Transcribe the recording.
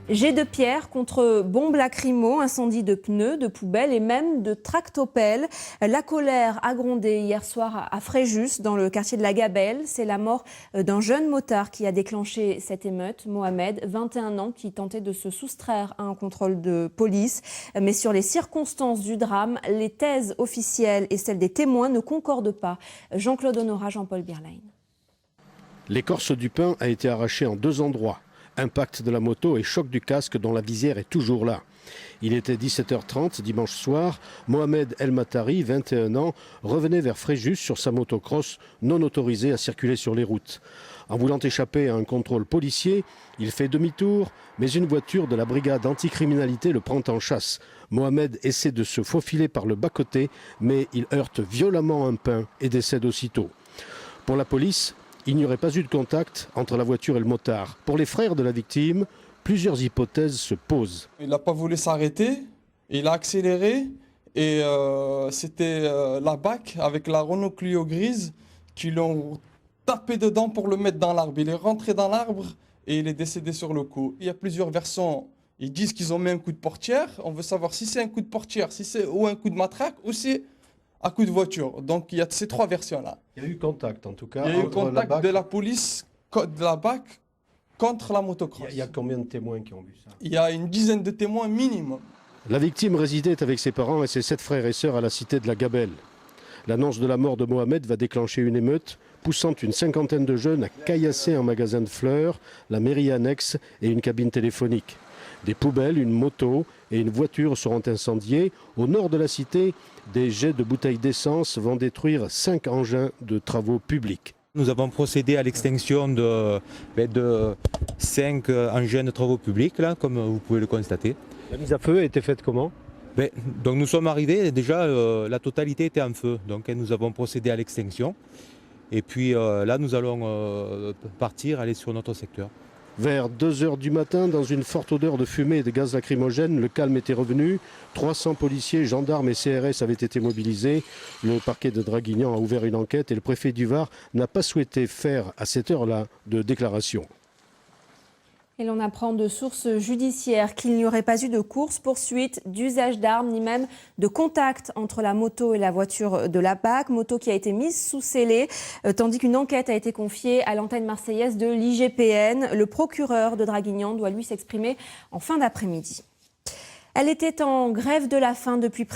Jet de pierre contre bombes lacrymo, incendie de pneus, de poubelles et même de tractopelles. La colère a grondé hier soir à Fréjus, dans le quartier de la Gabelle. C'est la mort d'un jeune motard qui a déclenché cette émeute. Mohamed, 21 ans, qui tentait de se soustraire à un contrôle de police. Mais sur les circonstances du drame, les thèses officielles et celles des témoins ne concordent pas. Jean-Claude Honorat, Jean-Paul Birlein. L'écorce du pin a été arrachée en 2 endroits. Impact de la moto et choc du casque dont la visière est toujours là. Il était 17h30 dimanche soir. Mohamed El Matari, 21 ans, revenait vers Fréjus sur sa motocross non autorisée à circuler sur les routes. En voulant échapper à un contrôle policier, il fait demi-tour, mais une voiture de la brigade anticriminalité le prend en chasse. Mohamed essaie de se faufiler par le bas-côté, mais il heurte violemment un pin et décède aussitôt. Pour la police, il n'y aurait pas eu de contact entre la voiture et le motard. Pour les frères de la victime, plusieurs hypothèses se posent. Il n'a pas voulu s'arrêter, il a accéléré et c'était la BAC avec la Renault Clio grise qui l'ont tapé dedans pour le mettre dans l'arbre. Il est rentré dans l'arbre et il est décédé sur le coup. Il y a plusieurs versions. Ils disent qu'ils ont mis un coup de portière. On veut savoir si c'est un coup de portière, si c'est ou un coup de matraque ou si à coup de voiture. Donc il y a ces 3 versions-là. Il y a eu contact en tout cas. Il y a eu contact de la police, de la BAC contre la motocross. Il y a combien de témoins qui ont vu ça? Il y a une dizaine de témoins minimum. La victime résidait avec ses parents et ses 7 frères et sœurs à la cité de la Gabelle. L'annonce de la mort de Mohamed va déclencher une émeute, poussant une 50aine de jeunes à caillasser un magasin de fleurs, la mairie annexe et une cabine téléphonique. Des poubelles, une moto et une voiture seront incendiées. Au nord de la cité, des jets de bouteilles d'essence vont détruire 5 engins de travaux publics. Nous avons procédé à l'extinction de 5 engins de travaux publics, là, comme vous pouvez le constater. La mise à feu a été faite comment? Donc nous sommes arrivés, déjà la totalité était en feu, donc nous avons procédé à l'extinction. Et puis là nous allons partir, aller sur notre secteur. Vers 2h du matin, dans une forte odeur de fumée et de gaz lacrymogène, le calme était revenu. 300 policiers, gendarmes et CRS avaient été mobilisés. Le parquet de Draguignan a ouvert une enquête et le préfet du Var n'a pas souhaité faire à cette heure-là de déclaration. Et l'on apprend de sources judiciaires qu'il n'y aurait pas eu de course-poursuite, d'usage d'armes, ni même de contact entre la moto et la voiture de la BAC. Moto qui a été mise sous scellé, tandis qu'une enquête a été confiée à l'antenne marseillaise de l'IGPN. Le procureur de Draguignan doit lui s'exprimer en fin d'après-midi. Elle était en grève de la faim depuis près